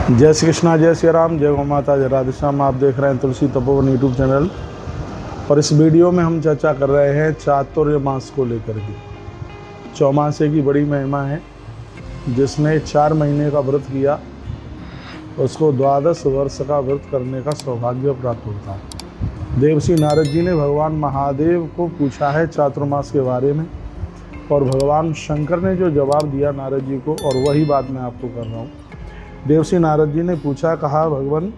जय श्री कृष्णा, जय श्री राम, जय गौ माता, जय राधे श्याम। आप देख रहे हैं तुलसी तपोवन यूट्यूब चैनल। और इस वीडियो में हम चर्चा कर रहे हैं चातुर्य मास को लेकर के। चौमासे की बड़ी महिमा है। जिसने 4 महीने का व्रत किया उसको 12 वर्ष का व्रत करने का सौभाग्य प्राप्त होता है। देवर्षि नारद जी ने भगवान महादेव को पूछा है चातुर्मास के बारे में, और भगवान शंकर ने जो जवाब दिया नारद जी को, और वही बात मैं आपको कर रहा हूँ। देवर्षि नारद जी ने पूछा, कहा भगवान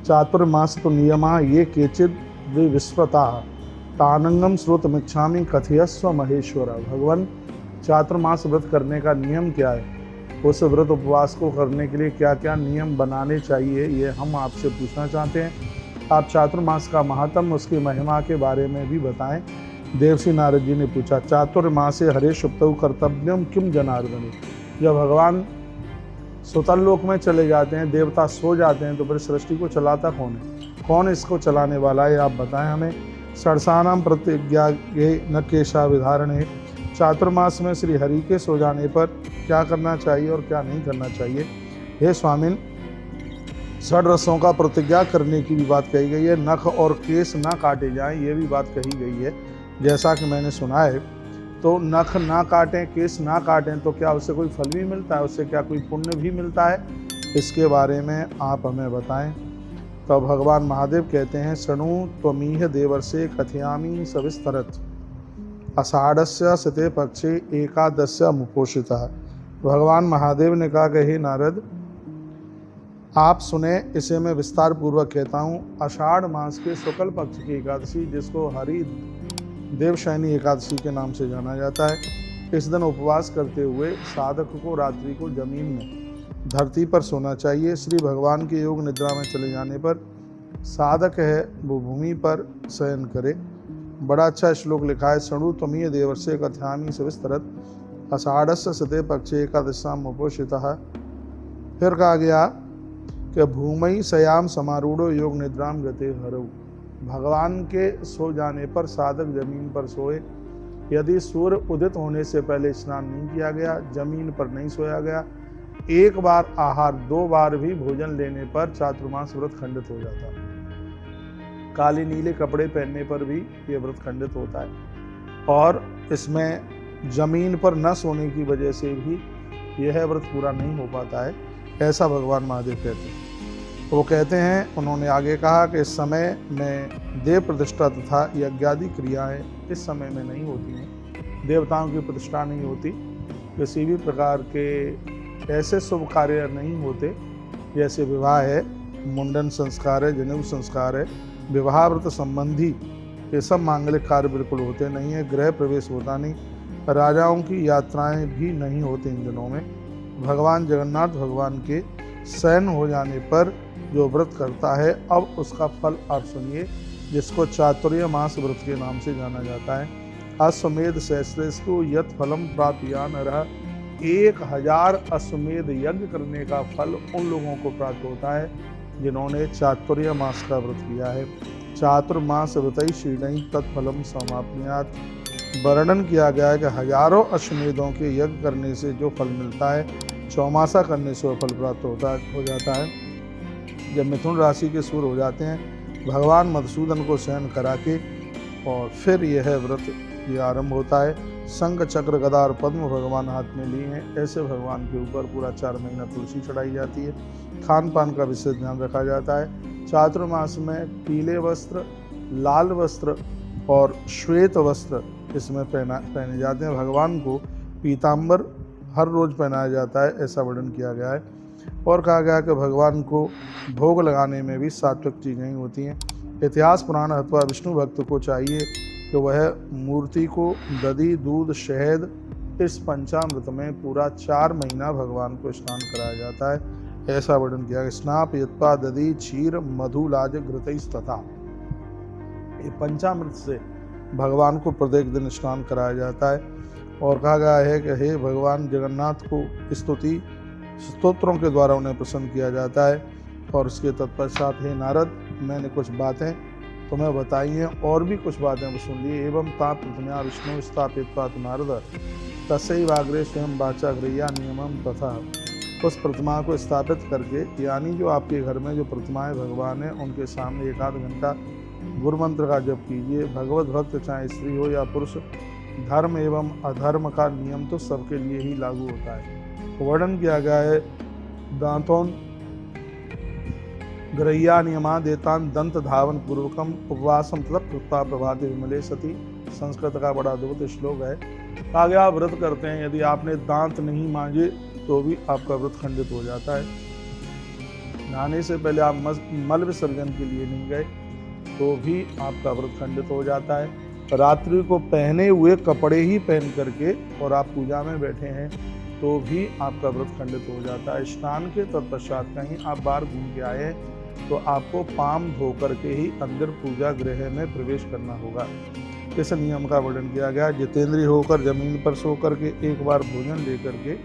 चातुर्मास तो नियमा ये केचिद विस्वता तानंगम श्रोतमिच्छामि कथयस्व महेश्वर। भगवान चातुर्मास व्रत करने का नियम क्या है, उस व्रत उपवास को करने के लिए क्या क्या नियम बनाने चाहिए, ये हम आपसे पूछना चाहते हैं। आप चातुर्मास का महात्म, उसकी महिमा के बारे में भी बताएं। देवर्षि नारद जी ने पूछा, चातुर्मासे हरे सुप्तौ कर्तव्यम किम जनार्दन। जब भगवान सुतल लोक में चले जाते हैं, देवता सो जाते हैं, तो फिर सृष्टि को चलाता कौन है? कौन इसको चलाने वाला है, आप बताएं हमें। षडसानाम प्रतिज्ञा न केशा विधारणे। चातुर्मास में श्री हरि के सो जाने पर क्या करना चाहिए और क्या नहीं करना चाहिए। हे स्वामिन, षड रसों का प्रतिज्ञा करने की भी बात कही गई है। नख और केस ना काटे जाएं, ये भी बात कही गई है। जैसा कि मैंने सुना है, तो नख ना काटें, केस ना काटें, तो क्या उससे कोई फल भी मिलता है, उससे क्या कोई पुण्य भी मिलता है? इसके बारे में आप हमें बताएं। तो भगवान महादेव कहते हैं, शृणु त्वमीह देवर्षे कथयामि सविस्तरत् आषाढ़स्य शते पक्षे एकादश्य मुपोषितः। भगवान महादेव ने कहा कि हे नारद, आप सुने, इसे मैं विस्तार पूर्वक कहता हूँ। आषाढ़ मास के शुक्ल पक्ष की एकादशी, जिसको हरि देवशयनी एकादशी के नाम से जाना जाता है, इस दिन उपवास करते हुए साधक को रात्रि को जमीन में, धरती पर सोना चाहिए। श्री भगवान के योग निद्रा में चले जाने पर साधक है वो भूमि पर शयन करे। बड़ा अच्छा श्लोक लिखा है, शृणु त्वमीय देवर्षे कथयामि सविस्तरत् आषाढ़स्य शते पक्षे एकादश्याम उपोषितः। फिर कहा गया कि भूमि शयाम समारूढ़ो योग निद्राम गते हरौ। भगवान के सो जाने पर साधक जमीन पर सोए। यदि सूर्य उदित होने से पहले स्नान नहीं किया गया, जमीन पर नहीं सोया गया, एक बार आहार 2 बार भी भोजन लेने पर चातुर्मास व्रत खंडित हो जाता है। काले नीले कपड़े पहनने पर भी ये व्रत खंडित होता है। और इसमें जमीन पर न सोने की वजह से भी यह व्रत पूरा नहीं हो पाता है, ऐसा भगवान महादेव कहते हैं। वो कहते हैं, उन्होंने आगे कहा कि इस समय में देव प्रतिष्ठा तथा यज्ञादि क्रियाएं इस समय में नहीं होती हैं। देवताओं की प्रतिष्ठा नहीं होती, किसी भी प्रकार के ऐसे शुभ कार्य नहीं होते, जैसे विवाह है, मुंडन संस्कार है, जनेऊ संस्कार है, विवाह व्रत संबंधी ये सब मांगलिक कार्य बिल्कुल होते नहीं है। गृह प्रवेश होता नहीं, राजाओं की यात्राएं भी नहीं होती इन दिनों में। भगवान जगन्नाथ भगवान के शयन हो जाने पर जो व्रत करता है, अब उसका फल आप सुनिए, जिसको चातुर्य मास व्रत के नाम से जाना जाता है। अश्वमेध सहस्रेस्तु यत् फलम प्राप्यान रहा। 1000 अश्वमेध यज्ञ करने का फल उन लोगों को प्राप्त होता है जिन्होंने चातुर्य मास का व्रत किया है। चातुर्मास व्रतै शीर्णै तत्फलम समाप्नुयात्। वर्णन किया गया है कि हजारों अश्वमेधों के यज्ञ करने से जो फल मिलता है, चौमासा करने से वो फल प्राप्त हो जाता है। जब मिथुन राशि के सूर्य हो जाते हैं, भगवान मधुसूदन को शयन करा के और फिर यह व्रत ये आरंभ होता है। शंख चक्र गदा और पद्म भगवान हाथ में लिए हैं। ऐसे भगवान के ऊपर पूरा 4 महीना तुलसी चढ़ाई जाती है। खान पान का विशेष ध्यान रखा जाता है। चातुर्मास में पीले वस्त्र, लाल वस्त्र और श्वेत वस्त्र इसमें पहने जाते हैं। भगवान को पीताम्बर हर रोज पहनाया जाता है, ऐसा वर्णन किया गया है। और कहा गया कि भगवान को भोग लगाने में भी सात्विक चीज़ें ही होती हैं। इतिहास पुराण अथवा विष्णु भक्त को चाहिए कि वह मूर्ति को दधी, दूध, शहद, इस पंचामृत में पूरा 4 महीना भगवान को स्नान कराया जाता है, ऐसा वर्णन किया गया। स्नाप यत्पा दधी क्षीर मधु लाज घृतस्तथा। ये पंचामृत से भगवान को प्रत्येक दिन स्नान कराया जाता है। और कहा गया है कि हे भगवान जगन्नाथ को स्तोत्रों के द्वारा उन्हें प्रसन्न किया जाता है। और उसके तत्पश्चात, हे नारद, मैंने कुछ बातें तुम्हें बताई हैं, और भी कुछ बातें वो सुन ली। एवं ता पृथ्व्या विष्णु स्थापित पात नारद तस्यैवाग्रे स्वयं वाचा गृह्या नियमम तथा। उस प्रतिमा को स्थापित करके, यानी जो आपके घर में जो प्रतिमाएं भगवान हैं उनके सामने 1 आध घंटा गुरु मंत्र का जप कीजिए। भगवत भक्त चाहे स्त्री हो या पुरुष, धर्म एवं अधर्म का नियम तो सबके लिए ही लागू होता है। वर्णन किया गया है दांतों ग्रह्या नियमा देतान दंत धावन पूर्वकम उपवासम तथा कृत्वा प्रभाते विमले सती। संस्कृत का बड़ा अद्भुत श्लोक है। कहा गया व्रत करते हैं, यदि आपने दांत नहीं मांजे तो भी आपका व्रत खंडित हो जाता है। नहाने से पहले आप मल विसर्जन के लिए नहीं गए तो भी आपका व्रत खंडित हो जाता है। रात्रि को पहने हुए कपड़े ही पहन करके और आप पूजा में बैठे हैं तो भी आपका व्रत खंडित हो जाता है। स्नान के तत्पश्चात कहीं आप बाहर घूम के आए हैं तो आपको पाम धो करके ही अंदर पूजा गृह में प्रवेश करना होगा। इस नियम का वर्णन किया गया। जितेंद्रिय होकर जमीन पर सो करके एक बार भोजन लेकर के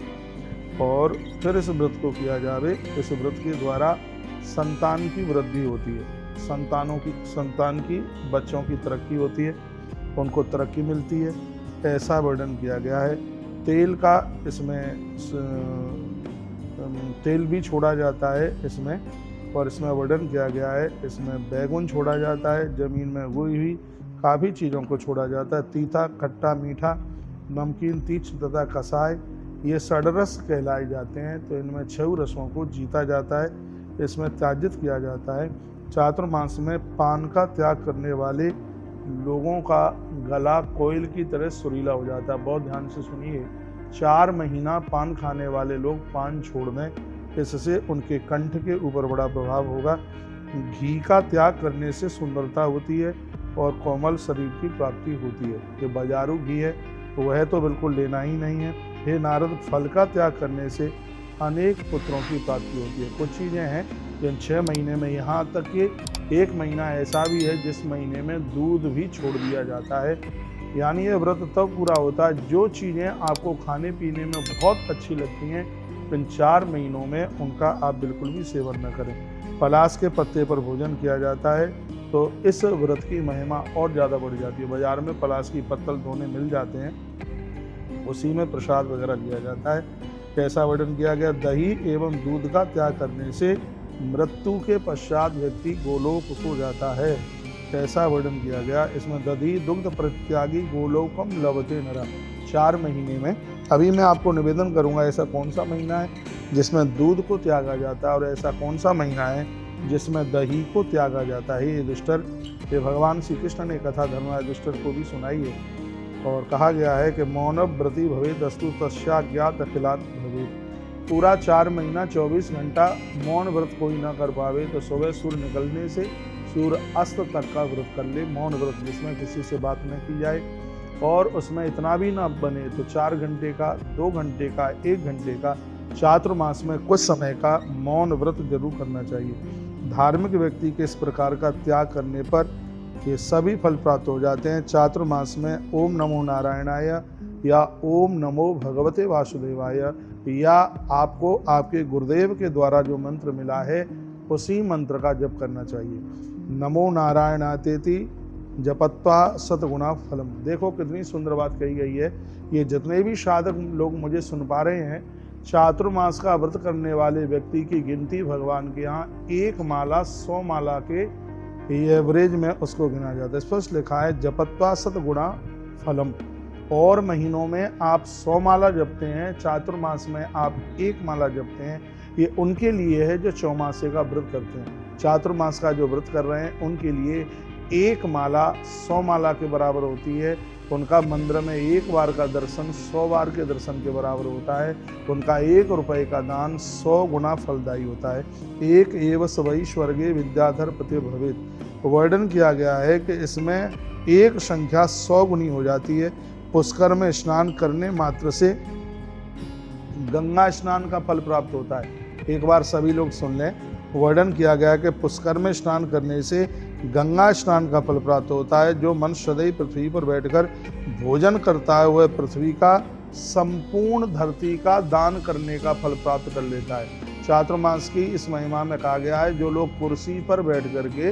और फिर इस व्रत को किया जावे। इस व्रत के द्वारा संतान की वृद्धि होती है, संतान की बच्चों की तरक्की होती है, उनको तरक्की मिलती है, ऐसा वर्णन किया गया है। तेल का इसमें तेल भी छोड़ा जाता है इसमें, और इसमें वर्णन किया गया है इसमें बैगन छोड़ा जाता है, जमीन में उगी हुई काफ़ी चीज़ों को छोड़ा जाता है। तीता, खट्टा, मीठा, नमकीन, तीक्ष्ण तथा कसाय, ये षड्रस कहलाए जाते हैं। तो इनमें 6 रसों को जीता जाता है, इसमें त्याजित किया जाता है। चातुर्मास में पान का त्याग करने वाले लोगों का गला कोयल की तरह सुरीला हो जाता है। बहुत ध्यान से सुनिए, 4 महीना पान खाने वाले लोग पान छोड़ दें, इससे उनके कंठ के ऊपर बड़ा प्रभाव होगा। घी का त्याग करने से सुंदरता होती है और कोमल शरीर की प्राप्ति होती है। जो बाजारू घी है वह तो बिल्कुल लेना ही नहीं है। हे नारद, फल का त्याग करने से अनेक पुत्रों की प्राप्ति होती है। कुछ चीज़ें हैं जिन 6 महीने में, यहाँ तक कि 1 महीना ऐसा भी है जिस महीने में दूध भी छोड़ दिया जाता है। यानी ये व्रत तब पूरा होता है जो चीज़ें आपको खाने पीने में बहुत अच्छी लगती हैं, इन 4 महीनों में उनका आप बिल्कुल भी सेवन न करें। पलाश के पत्ते पर भोजन किया जाता है तो इस व्रत की महिमा और ज़्यादा बढ़ जाती है। बाजार में पलाश की पत्तल धोने मिल जाते हैं, उसी में प्रसाद वगैरह लिया जाता है। कैसा वर्णन किया गया? दही एवं दूध का त्याग करने से मृत्यु के पश्चात व्यक्ति गोलोक को जाता है। कैसा वर्णन किया गया? इसमें दधी दुग्ध प्रत्यागी गोलोकम लभते नरा। 4 महीने में, अभी मैं आपको निवेदन करूंगा ऐसा कौन सा महीना है जिसमें दूध को त्यागा जाता है और ऐसा कौन सा महीना है जिसमें दही को त्यागा जाता है। युधिष्ठिर, ये भगवान श्री कृष्ण ने कथा धर्मराज युधिष्ठिर को भी सुनाई है और कहा गया है कि मौनव व्रति भवेद अस्तु तस्याज्ञात अखिलात भवेद। पूरा 4 महीना 24 घंटा मौन व्रत कोई ना कर पावे तो सुबह सूर्य निकलने से सूर्य अस्त तक का व्रत कर ले। मौन व्रत जिसमें किसी से बात न की जाए और उसमें इतना भी ना बने तो 4 घंटे का, 2 घंटे का, 1 घंटे का, चातुर्मास में कुछ समय का मौन व्रत जरूर करना चाहिए। धार्मिक व्यक्ति के इस प्रकार का त्याग करने पर ये सभी फल प्राप्त हो जाते हैं। चातुर्मास में ओम नमो नारायणाय या ओम नमो भगवते वासुदेवाय या आपको आपके गुरुदेव के द्वारा जो मंत्र मिला है उसी मंत्र का जप करना चाहिए। नमो नारायणातेति जपत्वा सतगुणा फलम। देखो कितनी सुंदर बात कही गई है। ये जितने भी साधक लोग मुझे सुन पा रहे हैं, चातुर्मास का व्रत करने वाले व्यक्ति की गिनती भगवान के यहाँ 1 माला 100 माला के एवरेज में उसको गिना जाता है। स्पष्ट लिखा है जपत्वा सतगुणा फलम। और महीनों में आप 100 माला जपते हैं, चातुर्मास में आप 1 माला जपते हैं। ये उनके लिए है जो चौमासे का व्रत करते हैं। चातुर्मास का जो व्रत कर रहे हैं उनके लिए 1 माला 100 माला के बराबर होती है। उनका मंदिर में 1 बार का दर्शन 100 बार के दर्शन के बराबर होता है। उनका 1 रुपये का दान 100 गुना फलदायी होता है। एक एव सवई स्वर्गे विद्याधर पति भवेद। वर्णन किया गया है कि इसमें एक संख्या 100 गुनी हो जाती है। पुष्कर में स्नान करने मात्र से गंगा स्नान का फल प्राप्त होता है। एक बार सभी लोग सुन लें, वर्णन किया गया कि पुष्कर में स्नान करने से गंगा स्नान का फल प्राप्त होता है। जो मनुष्य सदैव पृथ्वी पर बैठकर भोजन करता है वह पृथ्वी का संपूर्ण धरती का दान करने का फल प्राप्त कर लेता है। चातुर्मास की इस महिमा में कहा गया है, जो लोग कुर्सी पर बैठ करके,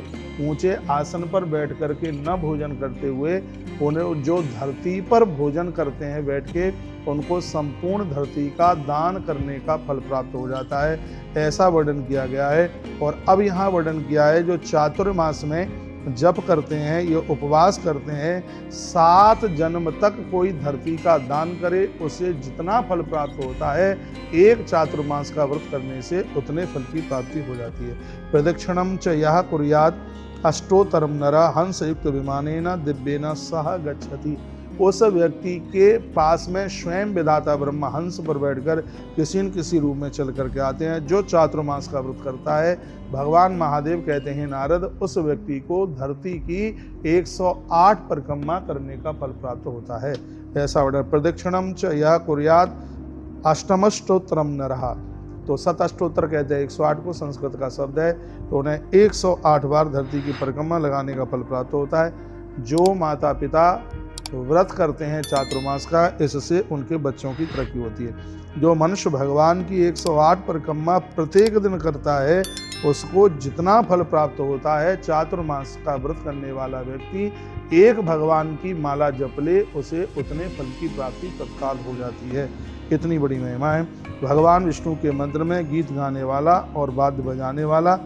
ऊंचे आसन पर बैठ करके न भोजन करते हुए उन्हें जो धरती पर भोजन करते हैं बैठ के, उनको संपूर्ण धरती का दान करने का फल प्राप्त हो जाता है, ऐसा वर्णन किया गया है। और अब यहाँ वर्णन किया है, जो चातुर्मास में जप करते हैं, ये उपवास करते हैं, 7 जन्म तक कोई धरती का दान करे, उसे जितना फल प्राप्त होता है, एक चातुर्मास का व्रत करने से उतने फल की प्राप्ति हो जाती है। प्रदक्षिणम च यह कुर्यात् अष्टोत्तरम नरा हंस युक्त विमानेन दिव्येन सह गच्छति। उस व्यक्ति के पास में स्वयं विधाता ब्रह्मा हंस पर बैठकर किसी न किसी रूप में चल करके आते हैं। जो चातुर्मास का व्रत करता है, भगवान महादेव कहते हैं नारद, उस व्यक्ति को धरती की 108 परिक्रमा करने का फल प्राप्त होता है, ऐसा वर्णन। प्रदक्षिणम च यह कुर्यात् अष्टमष्टोत्तरम नरः, तो 7 अष्टोत्तर कहते हैं, 108 को संस्कृत का शब्द है, तो उन्हें 108 बार धरती की परिक्रमा लगाने का फल प्राप्त होता है। जो माता पिता व्रत करते हैं चातुर्मास का, इससे उनके बच्चों की तरक्की होती है। जो मनुष्य भगवान की 108 परिक्रमा प्रत्येक दिन करता है, उसको जितना फल प्राप्त होता है, चातुर्मास का व्रत करने वाला व्यक्ति एक भगवान की माला जप ले, उसे उतने फल की प्राप्ति तत्काल हो जाती है। इतनी बड़ी महिमा है। भगवान विष्णु के मंत्र में गीत गाने वाला और वाद्य बजाने वाला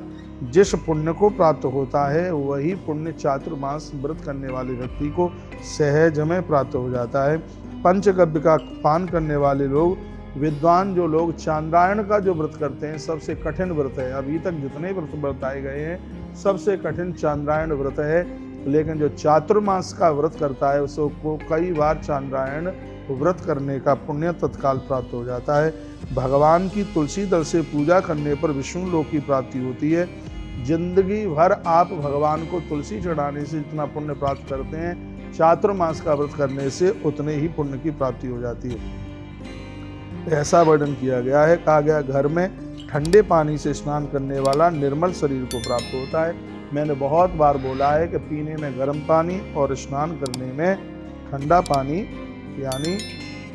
जिस पुण्य को प्राप्त होता है, वही पुण्य चातुर्मास व्रत करने वाले व्यक्ति को सहज में प्राप्त हो जाता है। पंचगव्य का पान करने वाले लोग, विद्वान जो लोग चांद्रायण का जो व्रत करते हैं, सबसे कठिन व्रत है। अभी तक जितने व्रत बताए गए हैं, सबसे कठिन चांद्रायण व्रत है, लेकिन जो चातुर्मास का व्रत करता है, उसको कई बार चांद्रायण व्रत करने का पुण्य तत्काल प्राप्त हो जाता है। भगवान की तुलसी दल से पूजा करने पर विष्णु लोक की प्राप्ति होती है। जिंदगी भर आप भगवान को तुलसी चढ़ाने से जितना पुण्य प्राप्त करते हैं, चातुर्मास का व्रत करने से उतने ही पुण्य की प्राप्ति हो जाती है, ऐसा वर्णन किया गया है। कहा गया, घर में ठंडे पानी से स्नान करने वाला निर्मल शरीर को प्राप्त होता है। मैंने बहुत बार बोला है कि पीने में गर्म पानी और स्नान करने में ठंडा पानी यानी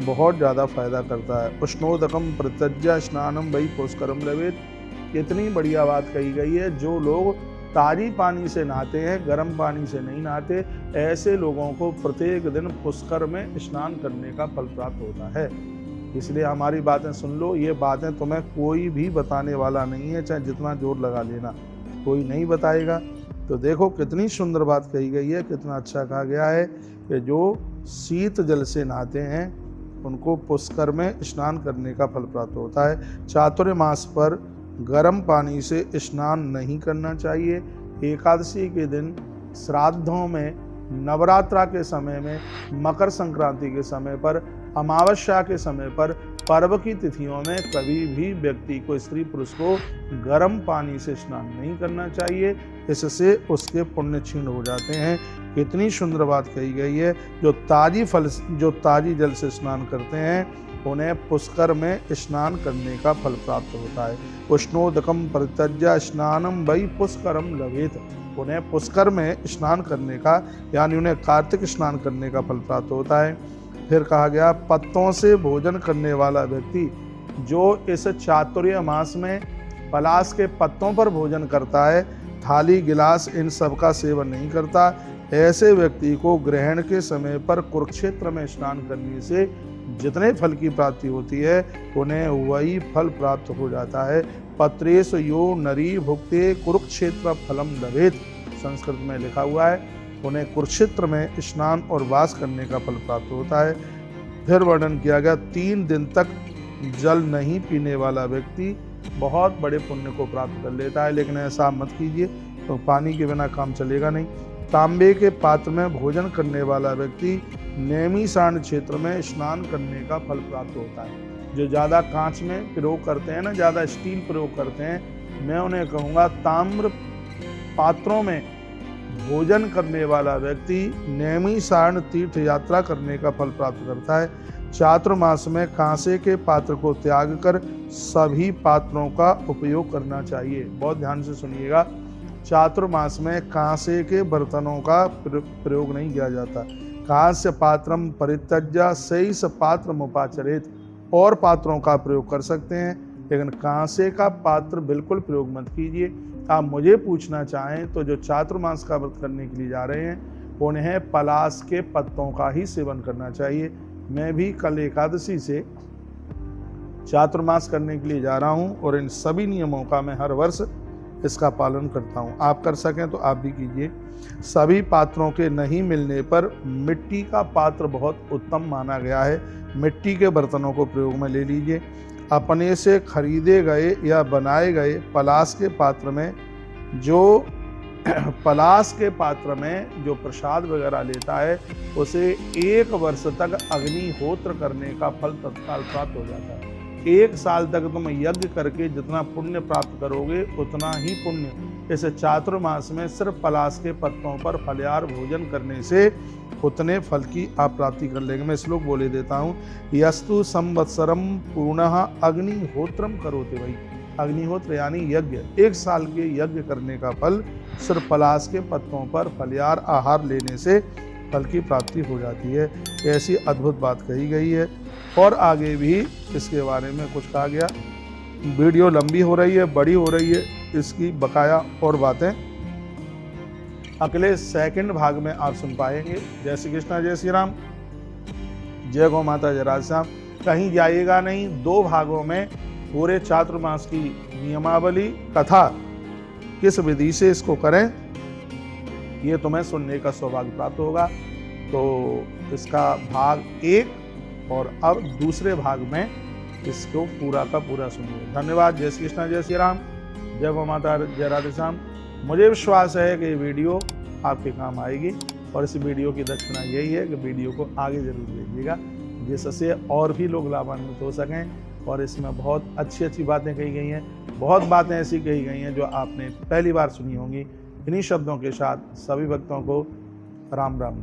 बहुत ज़्यादा फायदा करता है। उष्णोदकम प्रत्यज्य स्नानम वही पुष्करम लवेत। इतनी बढ़िया बात कही गई है। जो लोग ताजी पानी से नहाते हैं, गर्म पानी से नहीं नहाते, ऐसे लोगों को प्रत्येक दिन पुष्कर में स्नान करने का फल प्राप्त होता है। इसलिए हमारी बातें सुन लो। ये बातें तुम्हें कोई भी बताने वाला नहीं है, चाहे जितना जोर लगा लेना, कोई नहीं बताएगा। तो देखो कितनी सुंदर बात कही गई है, कितना अच्छा कहा गया है कि जो शीत जल से नहाते हैं उनको पुष्कर में स्नान करने का फल प्राप्त होता है। चातुर्मास पर गर्म पानी से स्नान नहीं करना चाहिए। एकादशी के दिन, श्राद्धों में, नवरात्रा के समय में, मकर संक्रांति के समय पर, अमावस्या के समय पर, पर्व की तिथियों में कभी भी व्यक्ति को, स्त्री पुरुष को गर्म पानी से स्नान नहीं करना चाहिए। इससे उसके पुण्य क्षीण हो जाते हैं। कितनी सुंदर बात कही गई है। जो ताजी जल से स्नान करते हैं, उन्हें पुष्कर में स्नान करने का फल प्राप्त होता है। उष्णोदकम परित्यज्य स्नानम वै पुष्करम लभेत। उन्हें पुष्कर में स्नान करने का यानी उन्हें कार्तिक स्नान करने का फल प्राप्त होता है। फिर कहा गया, पत्तों से भोजन करने वाला व्यक्ति जो इस चातुर्य मास में पलाश के पत्तों पर भोजन करता है, थाली गिलास इन सब का सेवन नहीं करता, ऐसे व्यक्ति को ग्रहण के समय पर कुरुक्षेत्र में स्नान करने से जितने फल की प्राप्ति होती है, उन्हें वही फल प्राप्त हो जाता है। पत्रेश यो नरी भुक्ते कुरुक्षेत्र फलम लभेत, संस्कृत में लिखा हुआ है। उन्हें कुरुक्षेत्र में स्नान और वास करने का फल प्राप्त होता है। फिर वर्णन किया गया, 3 दिन तक जल नहीं पीने वाला व्यक्ति बहुत बड़े पुण्य को प्राप्त कर लेता है, लेकिन ऐसा मत कीजिए, तो पानी के बिना काम चलेगा नहीं। तांबे के पात्र में भोजन करने वाला व्यक्ति नैमिषारण्य क्षेत्र में स्नान करने का फल प्राप्त होता है। जो ज़्यादा कांच में प्रयोग करते हैं ना, ज़्यादा स्टील प्रयोग करते हैं, मैं उन्हें कहूँगा ताम्र पात्रों में भोजन करने वाला व्यक्ति नैमिषारण्य तीर्थ यात्रा करने का फल प्राप्त करता है। चातुर्मास में कांसे के पात्र को त्याग कर सभी पात्रों का उपयोग करना चाहिए। बहुत ध्यान से सुनिएगा, चातुर्मास में कांसे के बर्तनों का प्रयोग नहीं किया जाता। कांस्य पात्रम परित्यज्य शेष पात्रम उपाचरेत। और पात्रों का प्रयोग कर सकते हैं, लेकिन कांसे का पात्र बिल्कुल प्रयोग मत कीजिए। आप मुझे पूछना चाहें तो जो चातुर्मास का व्रत करने के लिए जा रहे हैं उन्हें पलाश के पत्तों का ही सेवन करना चाहिए। मैं भी कल एकादशी से चातुर्मास करने के लिए जा रहा हूं और इन सभी नियमों का मैं हर वर्ष इसका पालन करता हूं। आप कर सकें तो आप भी कीजिए। सभी पात्रों के नहीं मिलने पर मिट्टी का पात्र बहुत उत्तम माना गया है। मिट्टी के बर्तनों को प्रयोग में ले लीजिए। अपने से खरीदे गए या बनाए गए पलाश के पात्र में जो प्रसाद वगैरह लेता है उसे 1 वर्ष तक अग्निहोत्र करने का फल तत्काल प्राप्त हो जाता है। 1 साल तक तुम यज्ञ करके जितना पुण्य प्राप्त करोगे उतना ही पुण्य इस चातुर्मास में सिर्फ पलाश के पत्तों पर फलहार भोजन करने से उतने फल की आप प्राप्ति कर लेंगे। मैं श्लोक बोले देता हूँ। यस्तु संवत्सरम पूर्णः अग्निहोत्रम करोते। भाई अग्निहोत्र यानी यज्ञ, 1 साल के यज्ञ करने का फल सिर्फ पलाश के पत्तों पर फलहार आहार लेने से फल की प्राप्ति हो जाती है। ऐसी अद्भुत बात कही गई है और आगे भी इसके बारे में कुछ कहा गया। वीडियो लंबी हो रही है, बड़ी हो रही है, इसकी बकाया और बातें अगले सेकंड भाग में आप सुन पाएंगे। जय श्री कृष्णा, जय श्री राम, जय गौ माता, जय राधे श्याम। कहीं जाइएगा नहीं, 2 भागों में पूरे चातुर्मास की नियमावली तथा किस विधि से इसको करें ये तुम्हें सुनने का सौभाग्य प्राप्त होगा। तो इसका भाग 1 और अब दूसरे भाग में इसको पूरा का पूरा सुनिए। धन्यवाद। जय श्री कृष्णा, जय श्री राम, जय गौ माता, जय राधे श्याम। मुझे विश्वास है कि ये वीडियो आपके काम आएगी और इस वीडियो की दक्षिणा यही है कि वीडियो को आगे जरूर भेजिएगा जिससे और भी लोग लाभान्वित हो सकें। और इसमें बहुत अच्छी अच्छी बातें कही गई हैं, बहुत बातें ऐसी कही गई हैं जो आपने पहली बार सुनी होंगी। इन्हीं शब्दों के साथ सभी भक्तों को राम राम।